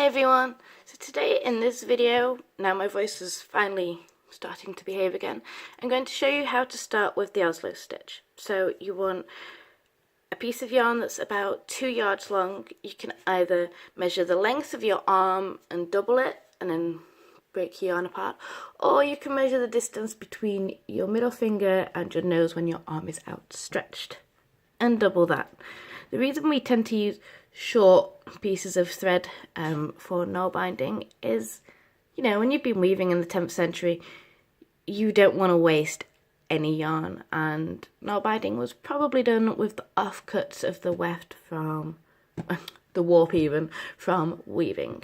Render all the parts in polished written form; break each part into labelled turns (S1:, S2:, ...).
S1: everyone! So today in this video, now my voice is finally starting to behave again, I'm going to show you how to start with the Oslo stitch. So you want a piece of yarn that's about 2 yards long. You can either measure the length of your arm and double it and then break your yarn apart, or you can measure the distance between your middle finger and your nose when your arm is outstretched and double that. The reason we tend to use short pieces of thread for Nalbinding is, you know, when you've been weaving in the 10th century, you don't want to waste any yarn, and Nalbinding was probably done with the offcuts of the weft from, the warp even, from weaving.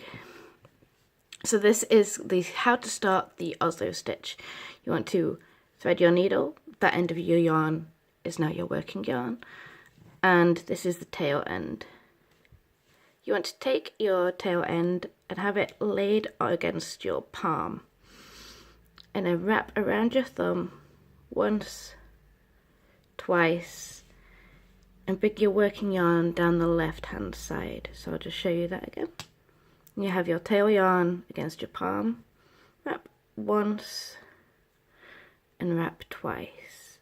S1: So this is the how to start the Oslo stitch. You want to thread your needle, that end of your yarn is now your working yarn, and this is the tail end. You want to take your tail end and have it laid against your palm, and then wrap around your thumb once, twice, and bring your working yarn down the left hand side. So I'll just show you that again. You have your tail yarn against your palm, wrap once and wrap twice,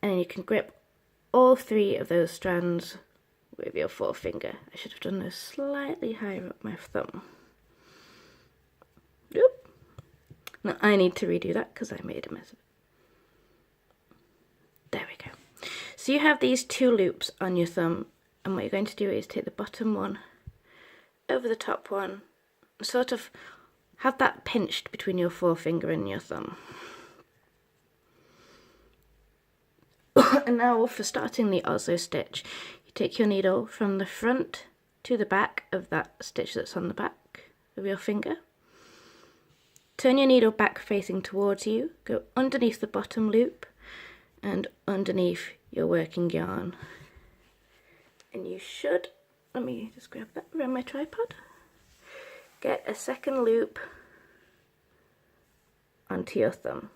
S1: and then you can grip all 3 of those strands with your forefinger. I should have done this slightly higher up my thumb. Oop. Now I need to redo that because I made a mess of it. There we go. So you have these 2 loops on your thumb, and what you're going to do is take the bottom one over the top one, sort of have that pinched between your forefinger and your thumb. And now for starting the Oslo stitch, you take your needle from the front to the back of that stitch that's on the back of your finger. Turn your needle back facing towards you, go underneath the bottom loop and underneath your working yarn. And you should, let me just grab that around my tripod, get a second loop onto your thumb.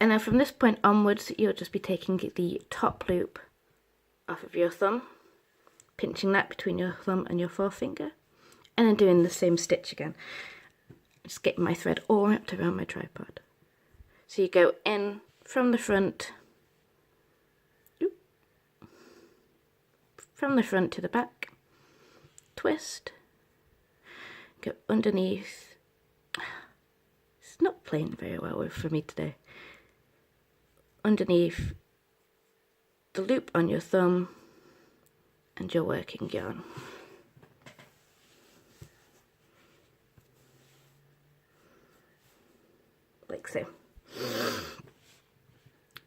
S1: And then from this point onwards, you'll just be taking the top loop off of your thumb, pinching that between your thumb and your forefinger, and then doing the same stitch again. Just getting my thread all wrapped around my tripod. So you go in from the front, from the front to the back, twist, go underneath. It's not playing very well for me today. Underneath the loop on your thumb and your working yarn. Like so.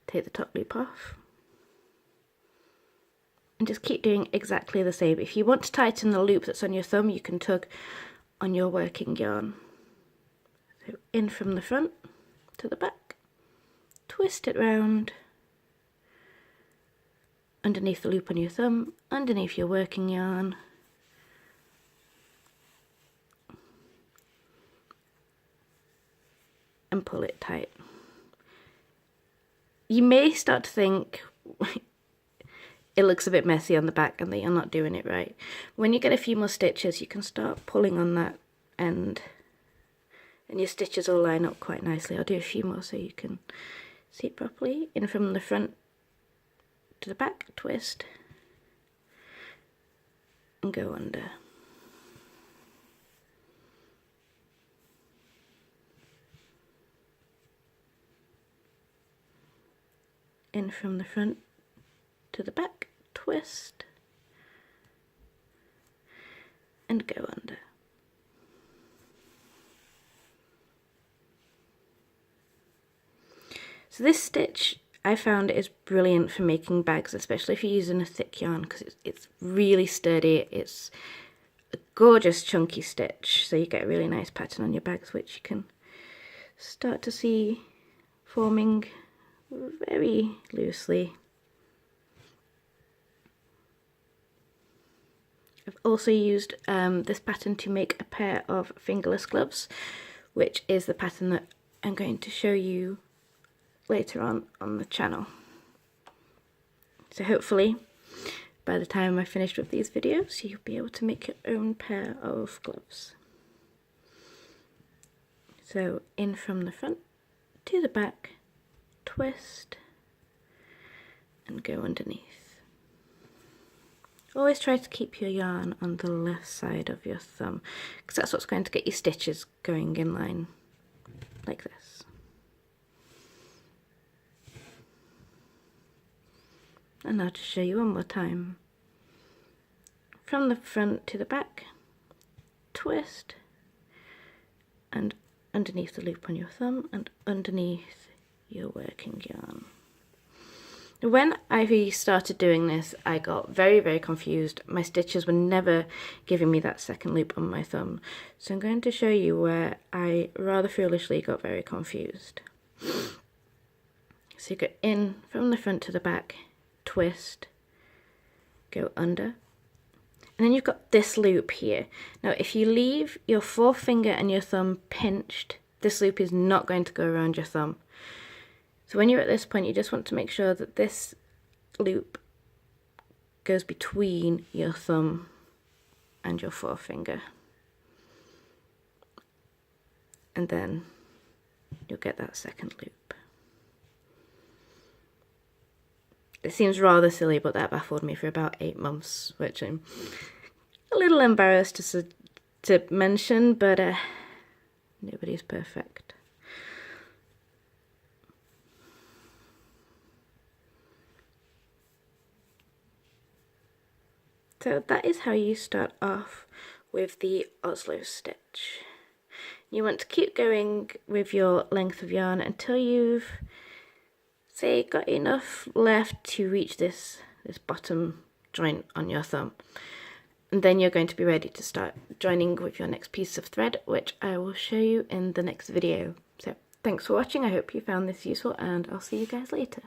S1: Take the top loop off. And just keep doing exactly the same. If you want to tighten the loop that's on your thumb, you can tug on your working yarn. So in from the front to the back, twist it round, underneath the loop on your thumb, underneath your working yarn, and pull it tight. You may start to think it looks a bit messy on the back and that you're not doing it right. When you get a few more stitches, you can start pulling on that end and your stitches will line up quite nicely. I'll do a few more so you can see it properly. In from the front to the back, twist, and go under. In from the front to the back, twist, and go under. So this stitch I found is brilliant for making bags, especially if you're using a thick yarn, because it's really sturdy. It's a gorgeous chunky stitch, so you get a really nice pattern on your bags, which you can start to see forming very loosely. I've also used this pattern to make a pair of fingerless gloves, which is the pattern that I'm going to show you later on the channel. So hopefully by the time I finished with these videos, you'll be able to make your own pair of gloves. So in from the front to the back, twist and go underneath. Always try to keep your yarn on the left side of your thumb, because that's what's going to get your stitches going in line like this. And I'll just show you one more time. From the front to the back, twist, and underneath the loop on your thumb and underneath your working yarn. When I started doing this, I got very confused. My stitches were never giving me that second loop on my thumb. So I'm going to show you where I rather foolishly got very confused. So you go in from the front to the back, twist, go under, and then you've got this loop here. Now if you leave your forefinger and your thumb pinched, this loop is not going to go around your thumb. So when you're at this point, you just want to make sure that this loop goes between your thumb and your forefinger. And then you'll get that second loop. It seems rather silly, but that baffled me for about 8 months, which I'm a little embarrassed to mention, but nobody's perfect. So that is how you start off with the Oslo stitch. You want to keep going with your length of yarn until you've, say, got enough left to reach this bottom joint on your thumb. And then you're going to be ready to start joining with your next piece of thread, which I will show you in the next video. So thanks for watching. I hope you found this useful, and I'll see you guys later.